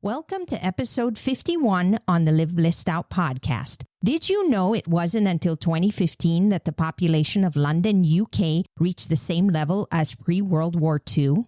Welcome to episode 51 on the Live Blissed Out podcast. Did you know it wasn't until 2015 that the population of London, UK reached the same level as pre-World War II?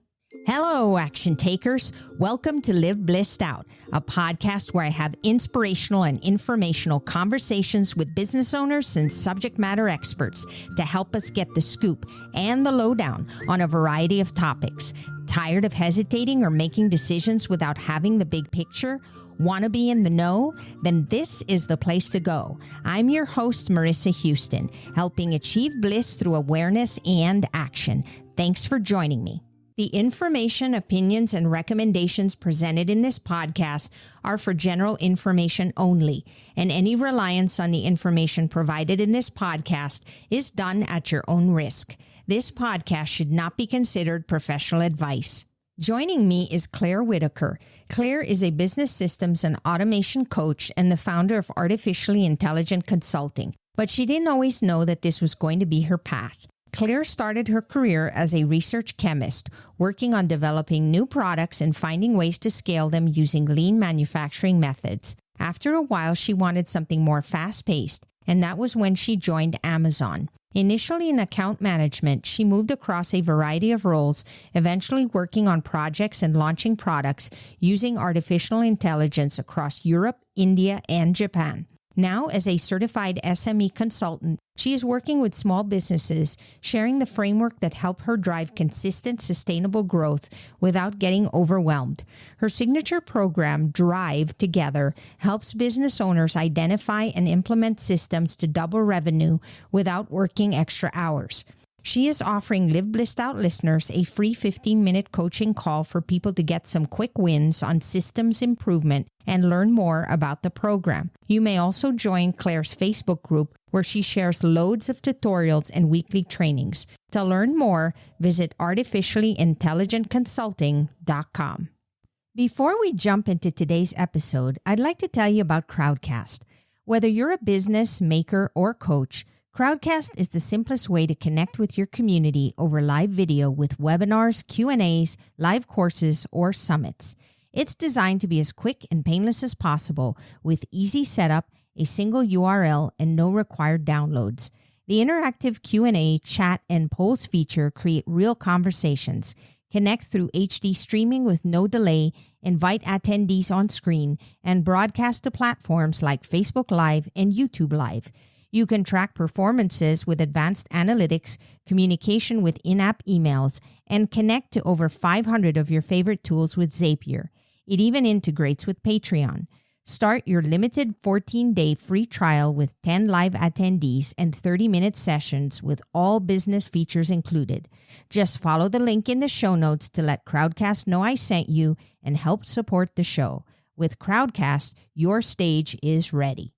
Hello, action takers. Welcome to Live Blissed Out, a podcast where I have inspirational and informational conversations with business owners and subject matter experts to help us get the scoop and the lowdown on a variety of topics. Tired of hesitating or making decisions without having the big picture? Want to be in the know? Then this is the place to go. I'm your host, Marissa Houston, helping achieve bliss through awareness and action. Thanks for joining me. The information, opinions, and recommendations presented in this podcast are for general information only, and any reliance on the information provided in this podcast is done at your own risk. This podcast should not be considered professional advice. Joining me is Claire Whittaker. Claire is a business systems and automation coach and the founder of Artificially Intelligent Consulting, but she didn't always know that this was going to be her path. Claire started her career as a research chemist, working on developing new products and finding ways to scale them using lean manufacturing methods. After a while, she wanted something more fast-paced, and that was when she joined Amazon. Initially in account management, she moved across a variety of roles, eventually working on projects and launching products using artificial intelligence across Europe, India, and Japan. Now, as a certified SME consultant, she is working with small businesses, sharing the framework that help her drive consistent, sustainable growth without getting overwhelmed. Her signature program, Drive Together, helps business owners identify and implement systems to double revenue without working extra hours. She is offering Live Blissed Out listeners a free 15-minute coaching call for people to get some quick wins on systems improvement and learn more about the program. You may also join Claire's Facebook group where she shares loads of tutorials and weekly trainings. To learn more, visit artificiallyintelligentconsulting.com. Before we jump into today's episode, I'd like to tell you about Crowdcast. Whether you're a business, maker, or coach, Crowdcast is the simplest way to connect with your community over live video with webinars, Q&As, live courses, or summits. It's designed to be as quick and painless as possible with easy setup, a single URL, and no required downloads. The interactive Q&A, chat, and polls feature create real conversations. Connect through HD streaming with no delay, invite attendees on screen, and broadcast to platforms like Facebook Live and YouTube Live. You can track performances with advanced analytics, communication with in-app emails, and connect to over 500 of your favorite tools with Zapier. It even integrates with Patreon. Start your limited 14-day free trial with 10 live attendees and 30-minute sessions with all business features included. Just follow the link in the show notes to let Crowdcast know I sent you and help support the show. With Crowdcast, your stage is ready.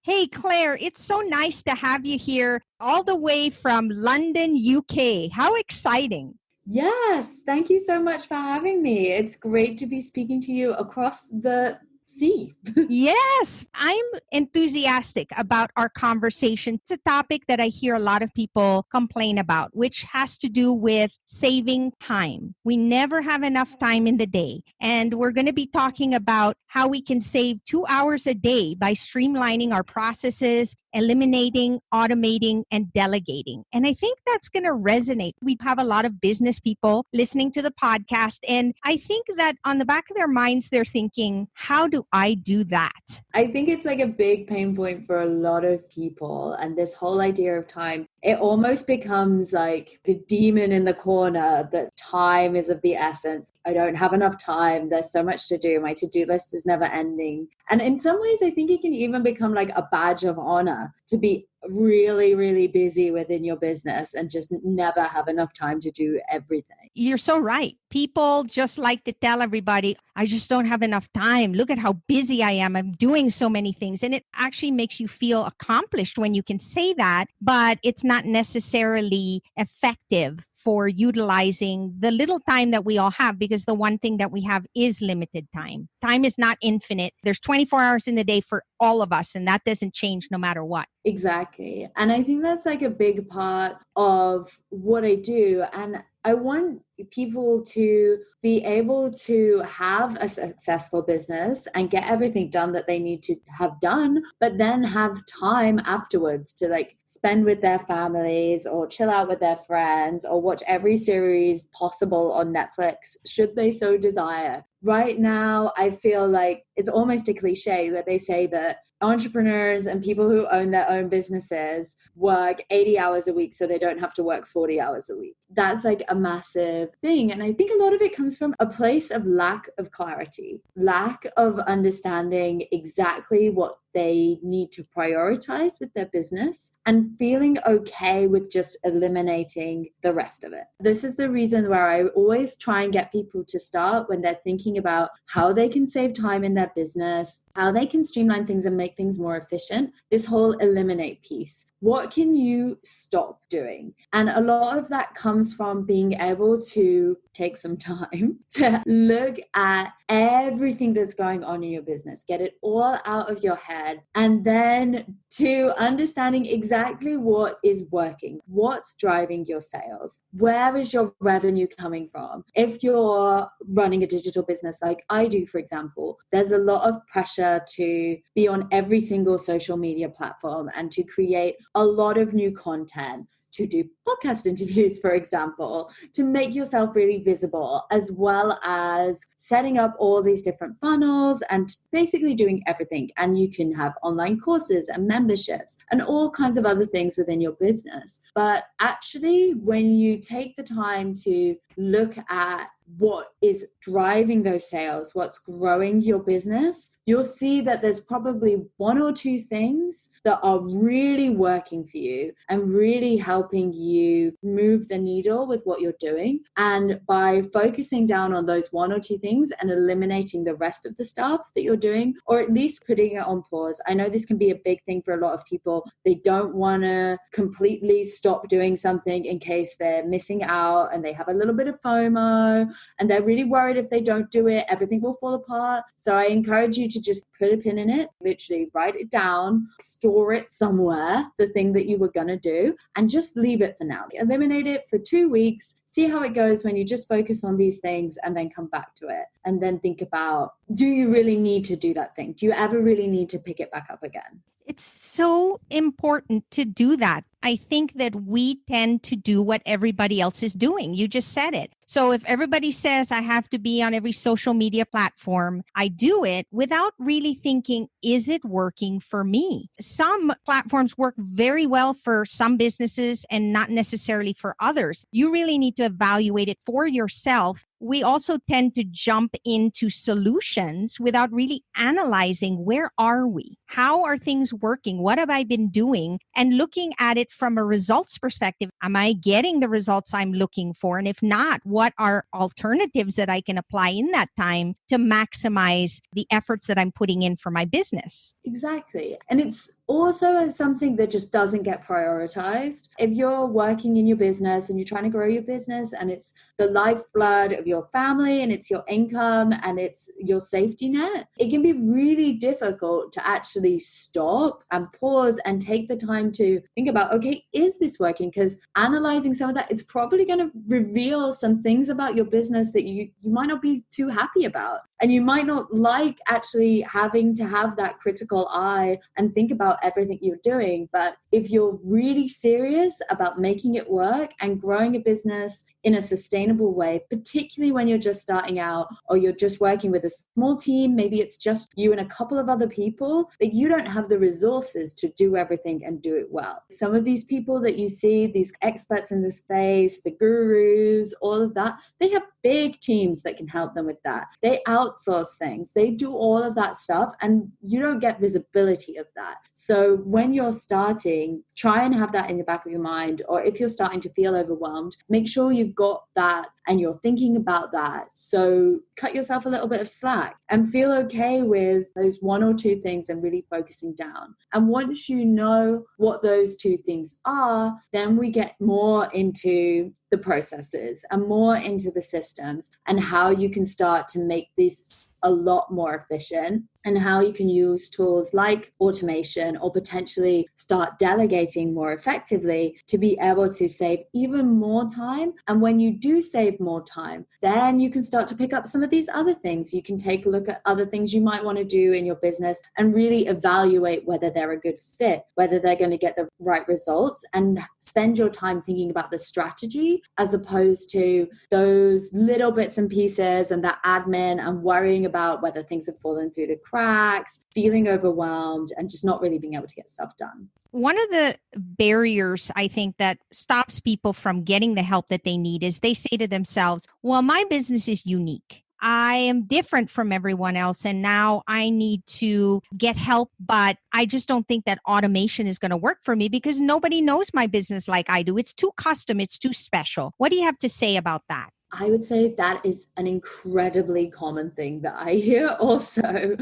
Hey, Claire, it's so nice to have you here all the way from London, UK. How exciting. Yes, thank you so much for having me. It's great to be speaking to you across the sea. Yes, I'm enthusiastic about our conversation. It's a topic that I hear a lot of people complain about, which has to do with saving time. We never have enough time in the day. And we're going to be talking about how we can save 2 hours a day by streamlining our processes, eliminating, automating, and delegating. And I think that's going to resonate. We have a lot of business people listening to the podcast. And I think that on the back of their minds, they're thinking, how do I do that? I think it's like a big pain point for a lot of people. And this whole idea of time, it almost becomes like the demon in the corner that time is of the essence. I don't have enough time. There's so much to do. My to-do list is never ending. And in some ways, I think it can even become like a badge of honor to be really, really busy within your business and just never have enough time to do everything. You're so right. People just like to tell everybody, I just don't have enough time. Look at how busy I am. I'm doing so many things. And it actually makes you feel accomplished when you can say that, but it's not necessarily effective for utilizing the little time that we all have, because the one thing that we have is limited time. Time is not infinite. There's 24 hours in the day for all of us, and that doesn't change no matter what. Exactly. And I think that's like a big part of what I do. And I want people to be able to have a successful business and get everything done that they need to have done, but then have time afterwards to like spend with their families or chill out with their friends or watch every series possible on Netflix, should they so desire. Right now, I feel like it's almost a cliche that they say that entrepreneurs and people who own their own businesses work 80 hours a week so they don't have to work 40 hours a week. That's like a massive thing. And I think a lot of it comes from a place of lack of clarity, lack of understanding exactly what they need to prioritize with their business and feeling okay with just eliminating the rest of it. This is the reason where I always try and get people to start when they're thinking about how they can save time in their business, how they can streamline things and make things more efficient. This whole eliminate piece. What can you stop doing? And a lot of that comes from being able to take some time to look at everything that's going on in your business, get it all out of your head, and then to understanding exactly what is working, what's driving your sales, where is your revenue coming from. If you're running a digital business like I do, for example, there's a lot of pressure to be on every single social media platform and to create a lot of new content, to do podcast interviews, for example, to make yourself really visible, as well as setting up all these different funnels and basically doing everything. And you can have online courses and memberships and all kinds of other things within your business. But actually, when you take the time to look at what is driving those sales, what's growing your business, you'll see that there's probably one or two things that are really working for you and really helping you move the needle with what you're doing. And by focusing down on those one or two things and eliminating the rest of the stuff that you're doing, or at least putting it on pause. I know this can be a big thing for a lot of people. They don't want to completely stop doing something in case they're missing out and they have a little bit of FOMO and they're really worried if they don't do it, everything will fall apart. So I encourage you to just put a pin in it, literally write it down, store it somewhere, the thing that you were going to do, and just leave it for now. Eliminate it for 2 weeks, see how it goes when you just focus on these things and then come back to it. And then think about, do you really need to do that thing? Do you ever really need to pick it back up again? It's so important to do that. I think that we tend to do what everybody else is doing. You just said it. So if everybody says I have to be on every social media platform, I do it without really thinking, is it working for me? Some platforms work very well for some businesses and not necessarily for others. You really need to evaluate it for yourself. We also tend to jump into solutions without really analyzing, where are we? How are things working? What have I been doing? And looking at it from a results perspective. Am I getting the results I'm looking for? And if not, what are alternatives that I can apply in that time to maximize the efforts that I'm putting in for my business? Exactly. And it's also something that just doesn't get prioritized. If you're working in your business and you're trying to grow your business and it's the lifeblood of your family and it's your income and it's your safety net, it can be really difficult to actually stop and pause and take the time to think about, okay, is this working? Because analyzing some of that, it's probably going to reveal some things about your business that you might not be too happy about. And you might not like actually having to have that critical eye and think about everything you're doing. But if you're really serious about making it work and growing a business in a sustainable way, particularly when you're just starting out or you're just working with a small team, maybe it's just you and a couple of other people, but you don't have the resources to do everything and do it well. Some of these people that you see, these experts in the space, the gurus, all of that, they have big teams that can help them with that. They outsource things. They do all of that stuff and you don't get visibility of that. So when you're starting, try and have that in the back of your mind. Or if you're starting to feel overwhelmed, make sure you've got that and you're thinking about that. So cut yourself a little bit of slack and feel okay with those one or two things and really focusing down. And once you know what those two things are, then we get more into the processes and more into the systems and how you can start to make this a lot more efficient and how you can use tools like automation or potentially start delegating more effectively to be able to save even more time. And when you do save more time, then you can start to pick up some of these other things. You can take a look at other things you might want to do in your business and really evaluate whether they're a good fit, whether they're going to get the right results, and spend your time thinking about the strategy as opposed to those little bits and pieces and that admin and worrying about whether things have fallen through the cracks, feeling overwhelmed, and just not really being able to get stuff done. One of the barriers I think that stops people from getting the help that they need is they say to themselves, well, my business is unique. I am different from everyone else, and now I need to get help, but I just don't think that automation is going to work for me because nobody knows my business like I do. It's too custom. It's too special. What do you have to say about that? I would say that is an incredibly common thing that I hear also.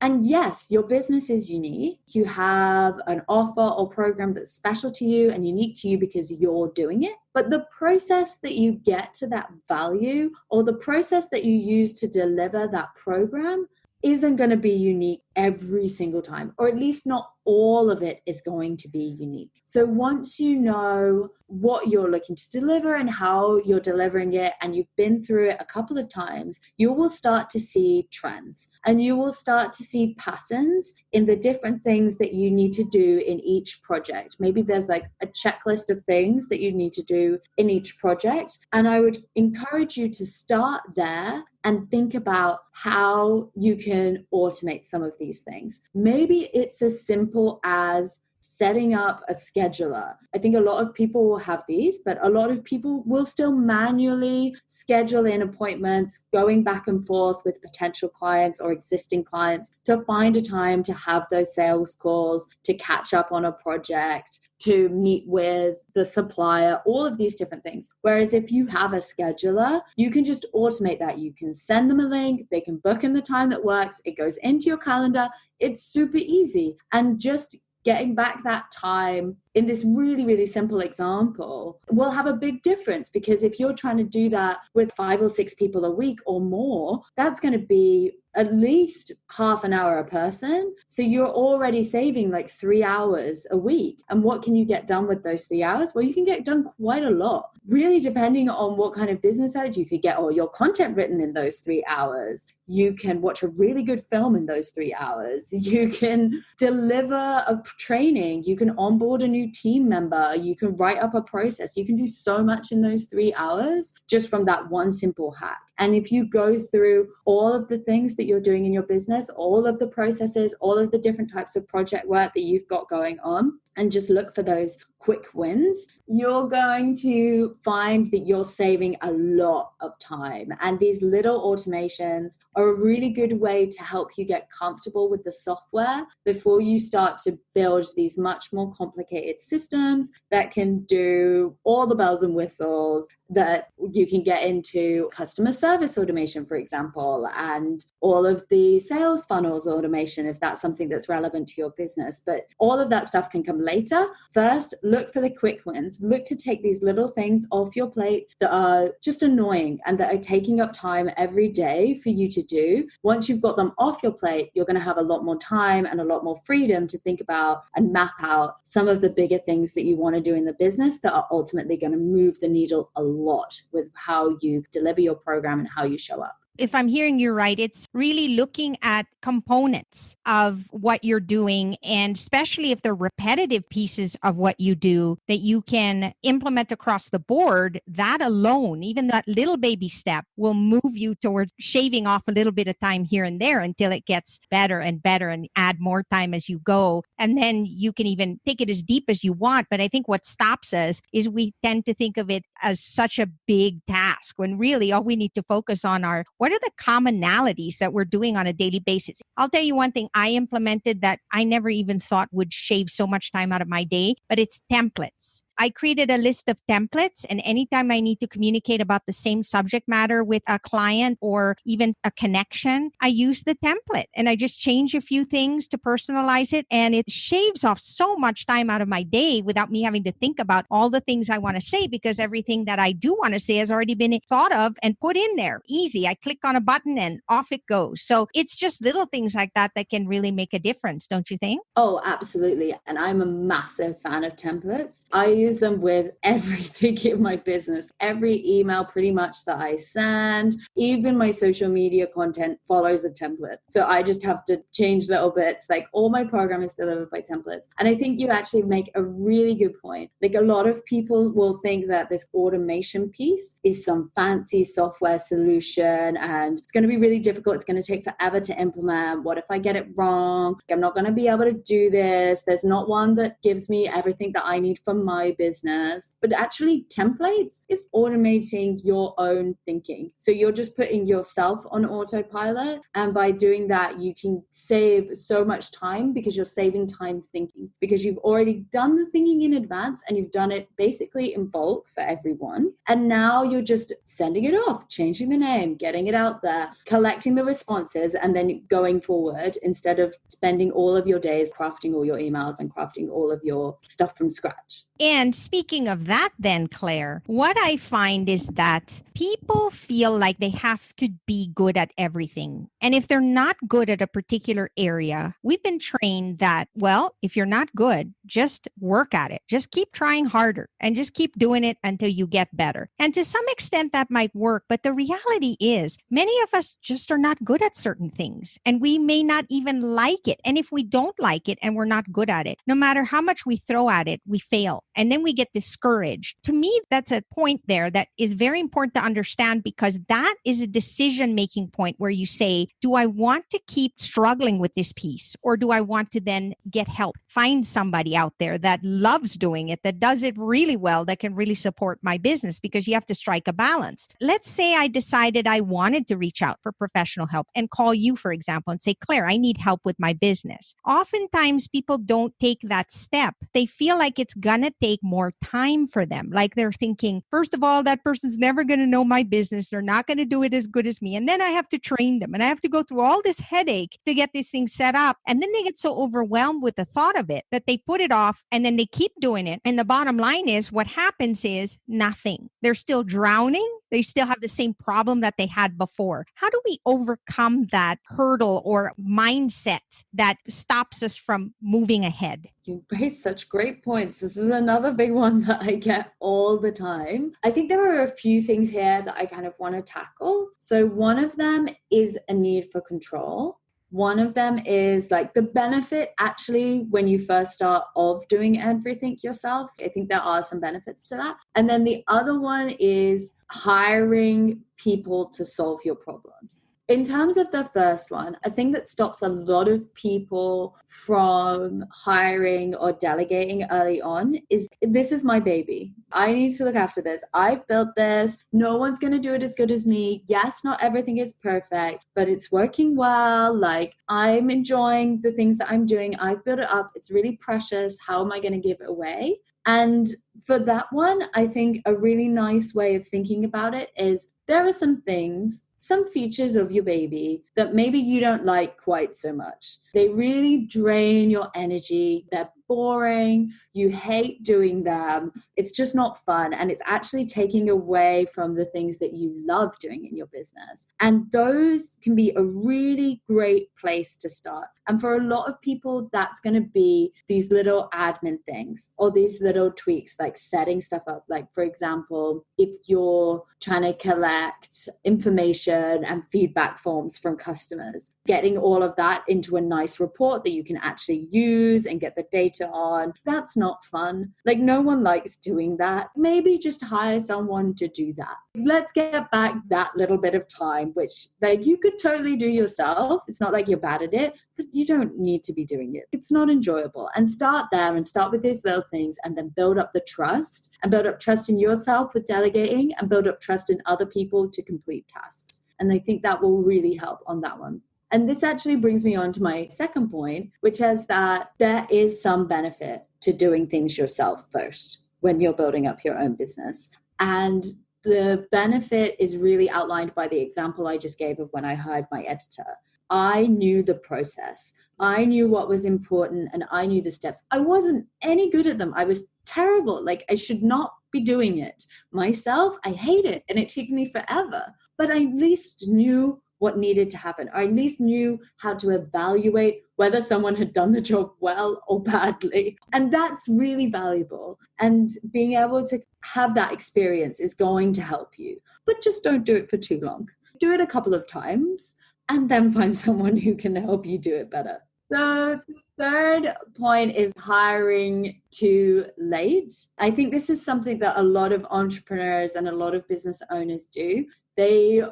And yes, your business is unique. You have an offer or program that's special to you and unique to you because you're doing it. But the process that you get to that value or the process that you use to deliver that program isn't going to be unique every single time, or at least not all of it is going to be unique. So once you know what you're looking to deliver and how you're delivering it, and you've been through it a couple of times, you will start to see trends and you will start to see patterns in the different things that you need to do in each project. Maybe there's like a checklist of things that you need to do in each project. And I would encourage you to start there and think about how you can automate some of these things. Maybe it's as simple as setting up a scheduler. I think a lot of people will have these, but a lot of people will still manually schedule in appointments, going back and forth with potential clients or existing clients to find a time to have those sales calls, to catch up on a project, to meet with the supplier, all of these different things. Whereas if you have a scheduler, you can just automate that. You can send them a link, they can book in the time that works, it goes into your calendar. It's super easy. And just getting back that time in this really, really simple example will have a big difference, because if you're trying to do that with 5 or 6 people a week or more, that's going to be at least half an hour a person. So you're already saving like 3 hours a week. And what can you get done with those 3 hours? Well, you can get done quite a lot, really, depending on what kind of business ad you could get all your content written in those 3 hours. You can watch a really good film in those 3 hours. You can deliver a training. You can onboard a new team member. You can write up a process. You can do so much in those 3 hours just from that one simple hack. And if you go through all of the things that you're doing in your business, all of the processes, all of the different types of project work that you've got going on, and just look for those quick wins, you're going to find that you're saving a lot of time. And these little automations are a really good way to help you get comfortable with the software before you start to build these much more complicated systems that can do all the bells and whistles that you can get into customer service automation, for example, and all of the sales funnels automation, if that's something that's relevant to your business. But all of that stuff can come later. First, look for the quick wins. Look to take these little things off your plate that are just annoying and that are taking up time every day for you to do. Once you've got them off your plate, you're going to have a lot more time and a lot more freedom to think about and map out some of the bigger things that you want to do in the business that are ultimately going to move the needle a lot with how you deliver your program and how you show up. If I'm hearing you right, it's really looking at components of what you're doing, and especially if they're repetitive pieces of what you do that you can implement across the board. That alone, even that little baby step, will move you towards shaving off a little bit of time here and there until it gets better and better, and add more time as you go. And then you can even take it as deep as you want. But I think what stops us is we tend to think of it as such a big task, when really all we need to focus on are what are the commonalities that we're doing on a daily basis. I'll tell you one thing I implemented that I never even thought would shave so much time out of my day, but it's templates. I created a list of templates, and anytime I need to communicate about the same subject matter with a client or even a connection, I use the template and I just change a few things to personalize it. And it shaves off so much time out of my day without me having to think about all the things I want to say, because everything that I do want to say has already been thought of and put in there. Easy. I click on a button and off it goes. So it's just little things like that that can really make a difference, don't you think? Oh, absolutely. And I'm a massive fan of templates. I use them with everything in my business. Every email pretty much that I send, even my social media content follows a template. So I just have to change little bits. Like all my program is delivered by templates. And I think you actually make a really good point. Like a lot of people will think that this automation piece is some fancy software solution and it's going to be really difficult. It's going to take forever to implement. What if I get it wrong? I'm not going to be able to do this. There's not one that gives me everything that I need for my business. But actually, templates is automating your own thinking. So you're just putting yourself on autopilot. And by doing that, you can save so much time because you're saving time thinking, because you've already done the thinking in advance and you've done it basically in bulk for everyone. And now you're just sending it off, changing the name, getting it out there, collecting the responses, and then going forward instead of spending all of your days crafting all your emails and crafting all of your stuff from scratch. And speaking of that then, Claire, what I find is that people feel like they have to be good at everything. And if they're not good at a particular area, we've been trained that, well, if you're not good, just work at it. Just keep trying harder and just keep doing it until you get better. And to some extent that might work. But the reality is many of us just are not good at certain things and we may not even like it. And if we don't like it and we're not good at it, no matter how much we throw at it, we fail. And then we get discouraged. To me, that's a point there that is very important to understand, because that is a decision-making point where you say, do I want to keep struggling with this piece, or do I want to then get help? Find somebody out there that loves doing it, that does it really well, that can really support my business, because you have to strike a balance. Let's say I decided I wanted to reach out for professional help and call you, for example, and say, Claire, I need help with my business. Oftentimes, people don't take that step. They feel like it's gonna take more time for them. Like they're thinking, first of all, that person's never going to know my business. They're not going to do it as good as me. And then I have to train them and I have to go through all this headache to get this thing set up. And then they get so overwhelmed with the thought of it that they put it off and then they keep doing it. And the bottom line is what happens is nothing. They're still drowning. They still have the same problem that they had before. How do we overcome that hurdle or mindset that stops us from moving ahead? You raise such great points. This is another big one that I get all the time. I think there are a few things here that I kind of want to tackle. So one of them is a need for control. One of them is like the benefit actually when you first start of doing everything yourself. I think there are some benefits to that. And then the other one is hiring people to solve your problems. In terms of the first one, I think that stops a lot of people from hiring or delegating early on is, this is my baby. I need to look after this. I've built this. No one's going to do it as good as me. Yes, not everything is perfect, but it's working well. Like I'm enjoying the things that I'm doing. I've built it up. It's really precious. How am I going to give it away? And for that one, I think a really nice way of thinking about it is there are some things, some features of your baby that maybe you don't like quite so much. They really drain your energy. They're boring. You hate doing them. It's just not fun. And it's actually taking away from the things that you love doing in your business. And those can be a really great place to start. And for a lot of people, that's going to be these little admin things or these little tweaks, like setting stuff up. Like, for example, if you're trying to collect information and feedback forms from customers, getting all of that into a nice report that you can actually use and get the data on, that's not fun. Like no one likes doing that. Maybe just hire someone to do that. Let's get back that little bit of time, which like you could totally do yourself. It's not like you're bad at it, but you don't need to be doing it. It's not enjoyable. And start there and start with these little things and then build up the trust and build up trust in yourself with delegating and build up trust in other people to complete tasks. And I think that will really help on that one. And this actually brings me on to my second point, which is that there is some benefit to doing things yourself first. when you're building up your own business. And the benefit is really outlined by the example I just gave of when I hired my editor. I knew the process. I knew what was important and I knew the steps. I wasn't any good at them. I was terrible. Like, I should not be doing it myself. I hate it. And it took me forever. But I at least knew what needed to happen. I at least knew how to evaluate whether someone had done the job well or badly. And that's really valuable. And being able to have that experience is going to help you. But just don't do it for too long. Do it a couple of times and then find someone who can help you do it better. The third point is hiring too late. I think this is something that a lot of entrepreneurs and a lot of business owners do. They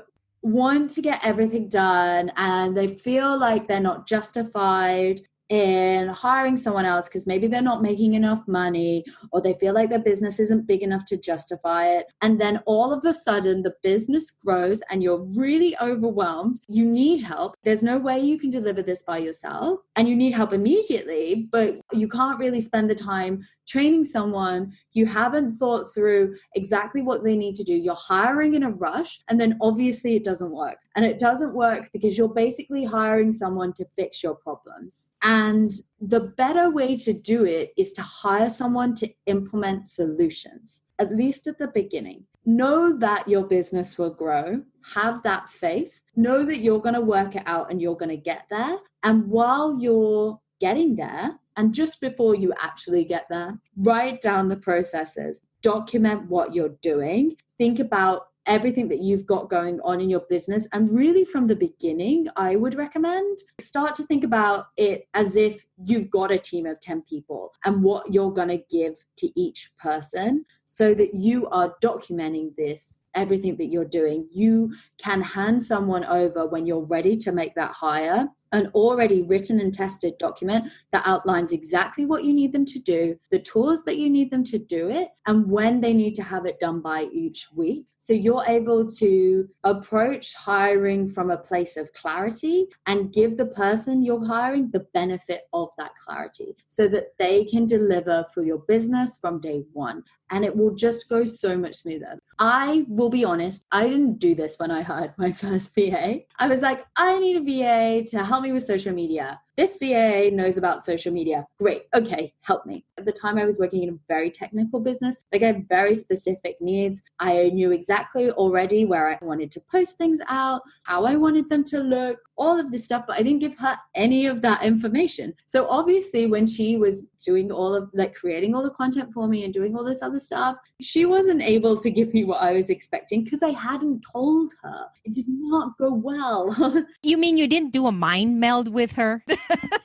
want to get everything done and they feel like they're not justified in hiring someone else because maybe they're not making enough money or they feel like their business isn't big enough to justify it. And then all of a sudden the business grows and you're really overwhelmed. You need help. There's no way you can deliver this by yourself and you need help immediately, but you can't really spend the time training someone. You haven't thought through exactly what they need to do. You're hiring in a rush and then obviously it doesn't work. And it doesn't work because you're basically hiring someone to fix your problems. And the better way to do it is to hire someone to implement solutions, at least at the beginning. Know that your business will grow. Have that faith. Know that you're going to work it out and you're going to get there. And while you're getting there, and just before you actually get there, write down the processes, document what you're doing, think about everything that you've got going on in your business. And really from the beginning, I would recommend start to think about it as if you've got a team of 10 people and what you're going to give to each person so that you are documenting this, everything that you're doing. You can hand someone over when you're ready to make that hire an already written and tested document that outlines exactly what you need them to do, the tools that you need them to do it, and when they need to have it done by each week. So you're able to approach hiring from a place of clarity and give the person you're hiring the benefit of that clarity so that they can deliver for your business from day one. And it will just go so much smoother. I will be honest, I didn't do this when I hired my first VA. I was like, I need a VA to help me with social media. This VA knows about social media. Great. Okay, help me. At the time I was working in a very technical business. Like I had very specific needs. I knew exactly already where I wanted to post things out, how I wanted them to look, all of this stuff, but I didn't give her any of that information. So obviously when she was doing all of like creating all the content for me and doing all this other stuff, she wasn't able to give me what I was expecting because I hadn't told her. It did not go well. You mean you didn't do a mind meld with her?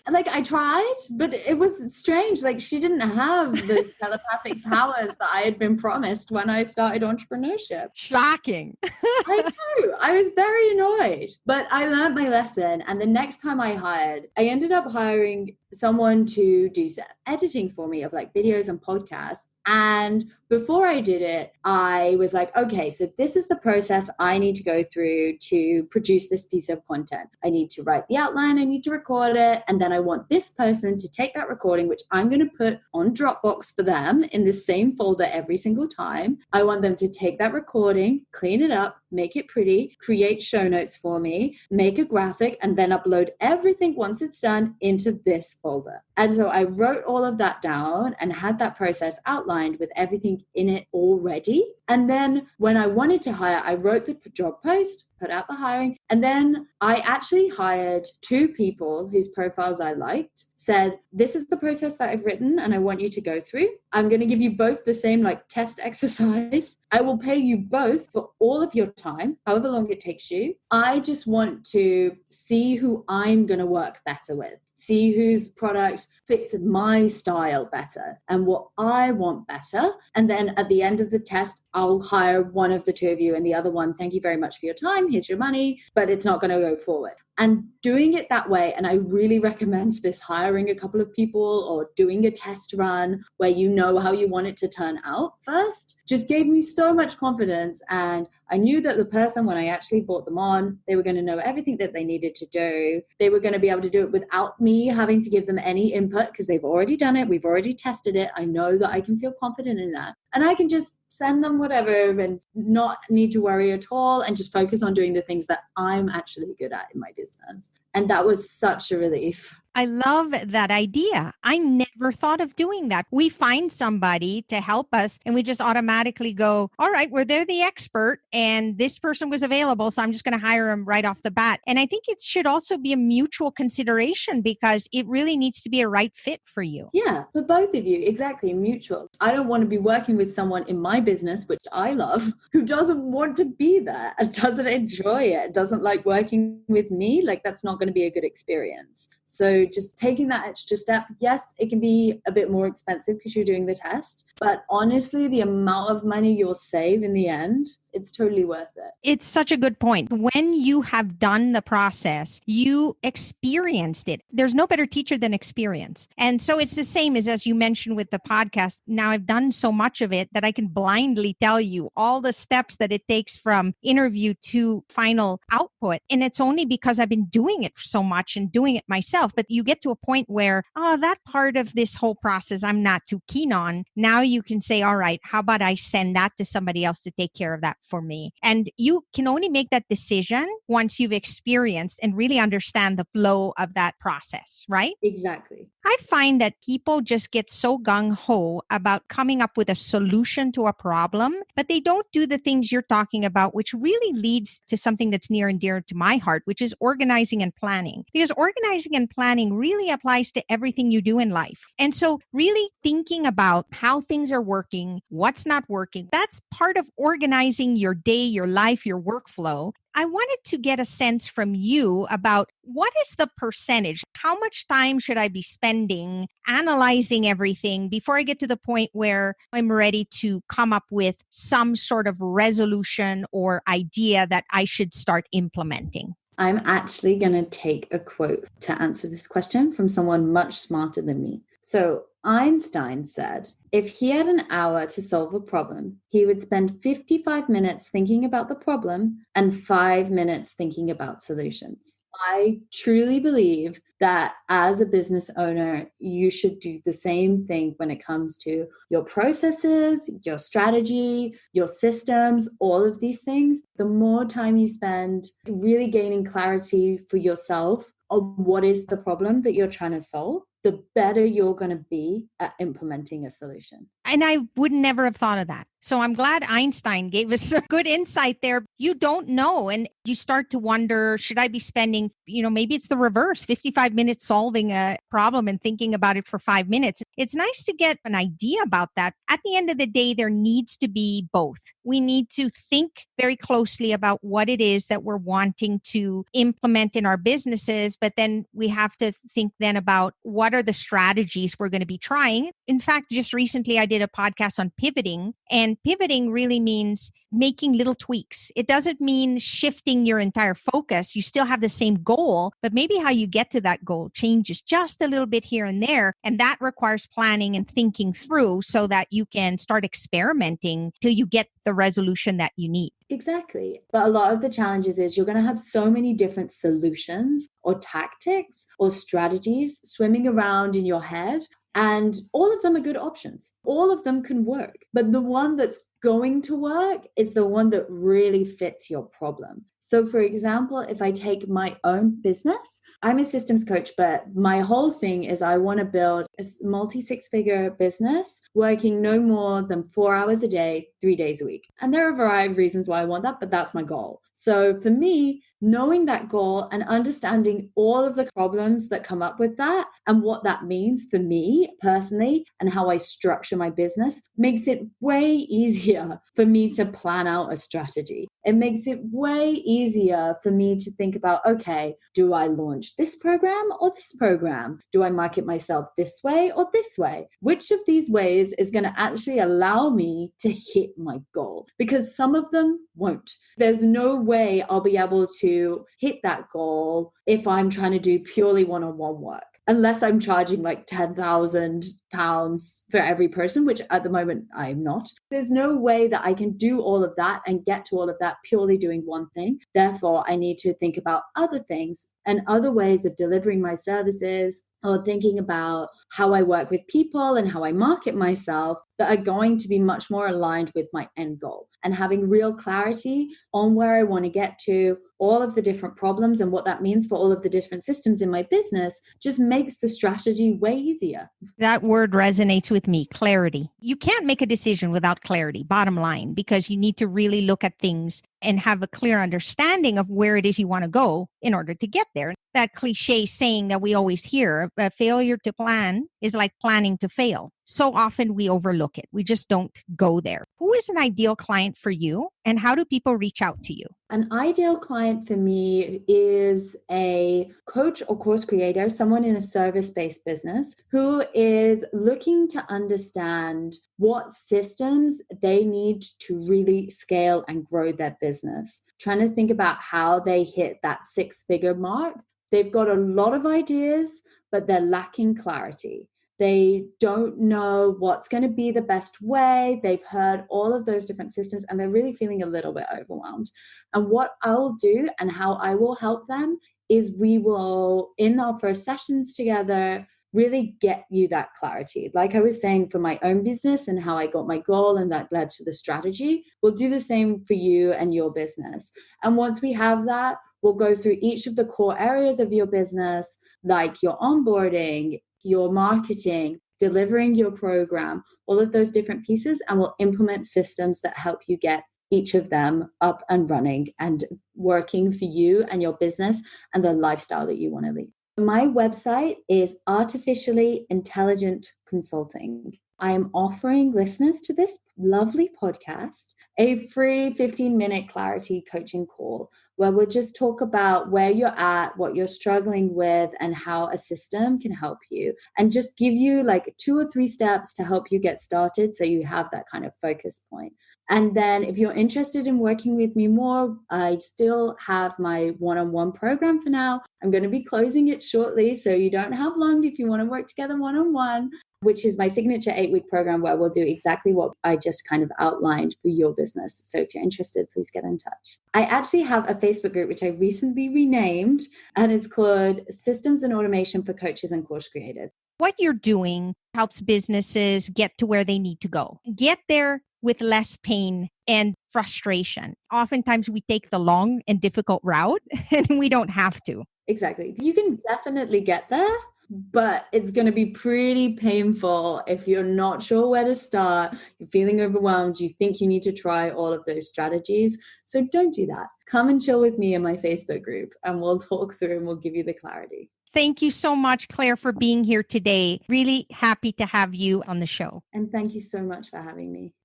Like I tried, but it was strange. Like she didn't have those telepathic powers that I had been promised when I started entrepreneurship. Shocking. I know. I was very annoyed, but I learned my lesson. And the next time I ended up hiring someone to do some editing for me of like videos and podcasts. And before I did it, I was like, okay, so this is the process I need to go through to produce this piece of content. I need to write the outline, I need to record it, and then I want this person to take that recording, which I'm going to put on Dropbox for them in the same folder every single time. I want them to take that recording, clean it up, make it pretty, create show notes for me, make a graphic, and then upload everything once it's done into this folder. And so I wrote all of that down and had that process outlined with everything in it already. And then when I wanted to hire, I wrote the job post, put out the hiring, and then I actually hired 2 people whose profiles I liked, said, this is the process that I've written and I want you to go through. I'm going to give you both the same like test exercise. I will pay you both for all of your time, however long it takes you. I just want to see who I'm going to work better with. See whose product fits my style better and what I want better. And then at the end of the test, I'll hire one of the 2 of you and the other one, thank you very much for your time. Here's your money, but it's not going to go forward. And doing it that way, and I really recommend this, hiring a couple of people or doing a test run where you know how you want it to turn out first, just gave me so much confidence. And I knew that the person, when I actually brought them on, they were going to know everything that they needed to do. They were going to be able to do it without me having to give them any input because they've already done it. We've already tested it. I know that I can feel confident in that. And I can just send them whatever and not need to worry at all and just focus on doing the things that I'm actually good at in my business. And that was such a relief. I love that idea. I never thought of doing that. We find somebody to help us and we just automatically go, all right, well, they're the expert and this person was available. So I'm just going to hire them right off the bat. And I think it should also be a mutual consideration because it really needs to be a right fit for you. Yeah, for both of you. Exactly. Mutual. I don't want to be working with someone in my business, which I love, who doesn't want to be there and doesn't enjoy it, doesn't like working with me. Like that's not going to be a good experience. So just taking that extra step, yes, it can be a bit more expensive because you're doing the test, but honestly, the amount of money you'll save in the end, it's totally worth it. It's such a good point. When you have done the process, you experienced it. There's no better teacher than experience. And so it's the same as you mentioned with the podcast. Now I've done so much of it that I can blindly tell you all the steps that it takes from interview to final output. And it's only because I've been doing it so much and doing it myself. But you get to a point where, that part of this whole process I'm not too keen on. Now you can say, all right, how about I send that to somebody else to take care of that for me? And you can only make that decision once you've experienced and really understand the flow of that process, right? Exactly. I find that people just get so gung-ho about coming up with a solution to a problem, but they don't do the things you're talking about, which really leads to something that's near and dear to my heart, which is organizing and planning. Because organizing and planning really applies to everything you do in life. And so really thinking about how things are working, what's not working, that's part of organizing your day, your life, your workflow. I wanted to get a sense from you about what is the percentage? How much time should I be spending analyzing everything before I get to the point where I'm ready to come up with some sort of resolution or idea that I should start implementing? I'm actually going to take a quote to answer this question from someone much smarter than me. So Einstein said, if he had an hour to solve a problem, he would spend 55 minutes thinking about the problem and 5 minutes thinking about solutions. I truly believe that as a business owner, you should do the same thing when it comes to your processes, your strategy, your systems, all of these things. The more time you spend really gaining clarity for yourself on what is the problem that you're trying to solve, the better you're going to be at implementing a solution. And I would never have thought of that. So I'm glad Einstein gave us a good insight there. You don't know. And you start to wonder, should I be spending, maybe it's the reverse, 55 minutes solving a problem and thinking about it for 5 minutes. It's nice to get an idea about that. At the end of the day, there needs to be both. We need to think very closely about what it is that we're wanting to implement in our businesses, but then we have to think then about what are the strategies we're going to be trying. In fact, just recently I did a podcast on pivoting, and pivoting really means making little tweaks. It doesn't mean shifting your entire focus. You still have the same goal, but maybe how you get to that goal changes just a little bit here and there. And that requires planning and thinking through so that you can start experimenting till you get the resolution that you need. Exactly. But a lot of the challenges is you're going to have so many different solutions or tactics or strategies swimming around in your head. And all of them are good options. All of them can work. But the one that's going to work is the one that really fits your problem. So for example, if I take my own business, I'm a systems coach, but my whole thing is I want to build a multi-six-figure business working no more than 4 hours a day, 3 days a week. And there are a variety of reasons why I want that, but that's my goal. So for me, knowing that goal and understanding all of the problems that come up with that and what that means for me personally and how I structure my business makes it way easier for me to plan out a strategy. It makes it way easier for me to think about, okay, do I launch this program or this program? Do I market myself this way or this way? Which of these ways is going to actually allow me to hit my goal? Because some of them won't. There's no way I'll be able to hit that goal if I'm trying to do purely one-on-one work. Unless I'm charging like £10,000 for every person, which at the moment I'm not. There's no way that I can do all of that and get to all of that purely doing one thing. Therefore, I need to think about other things and other ways of delivering my services, or thinking about how I work with people and how I market myself that are going to be much more aligned with my end goal, and having real clarity on where I want to get to, all of the different problems and what that means for all of the different systems in my business just makes the strategy way easier. That word resonates with me, clarity. You can't make a decision without clarity, bottom line, because you need to really look at things and have a clear understanding of where it is you want to go in order to get there. That cliche saying that we always hear, a failure to plan is like planning to fail. So often we overlook it. We just don't go there. Who is an ideal client for you, and how do people reach out to you? An ideal client for me is a coach or course creator, someone in a service-based business who is looking to understand what systems they need to really scale and grow their business, trying to think about how they hit that six-figure mark. They've got a lot of ideas, but they're lacking clarity. They don't know what's going to be the best way. They've heard all of those different systems and they're really feeling a little bit overwhelmed. And what I'll do and how I will help them is we will, in our first sessions together, really get you that clarity. Like I was saying for my own business and how I got my goal and that led to the strategy, we'll do the same for you and your business. And once we have that, we'll go through each of the core areas of your business, like your onboarding, your marketing, delivering your program, all of those different pieces, and we'll implement systems that help you get each of them up and running and working for you and your business and the lifestyle that you want to lead. My website is Artificially Intelligent Consulting. I am offering listeners to this lovely podcast a free 15-minute clarity coaching call where we'll just talk about where you're at, what you're struggling with, and how a system can help you, and just give you like 2 or 3 steps to help you get started so you have that kind of focus point. And then if you're interested in working with me more, I still have my one-on-one program for now. I'm going to be closing it shortly, so you don't have long if you want to work together one-on-one, which is my signature 8-week program where we'll do exactly what I just kind of outlined for your business. So if you're interested, please get in touch. I actually have a Facebook group, which I recently renamed, and it's called Systems and Automation for Coaches and Course Creators. What you're doing helps businesses get to where they need to go. Get there with less pain and frustration. Oftentimes we take the long and difficult route and we don't have to. Exactly. You can definitely get there, but it's going to be pretty painful if you're not sure where to start, you're feeling overwhelmed, you think you need to try all of those strategies. So don't do that. Come and chill with me in my Facebook group and we'll talk through and we'll give you the clarity. Thank you so much, Claire, for being here today. Really happy to have you on the show. And thank you so much for having me.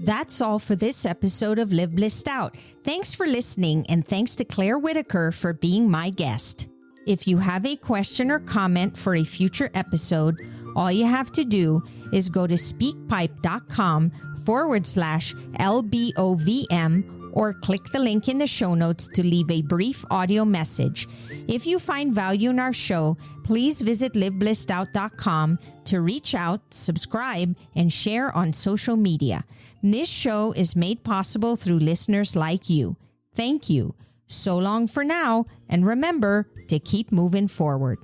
That's all for this episode of Live Blissed Out. Thanks for listening, and thanks to Claire Whittaker for being my guest. If you have a question or comment for a future episode, all you have to do is go to speakpipe.com/LBOVM or click the link in the show notes to leave a brief audio message. If you find value in our show, please visit liveblessedout.com to reach out, subscribe, and share on social media. This show is made possible through listeners like you. Thank you. So long for now, and remember to keep moving forward.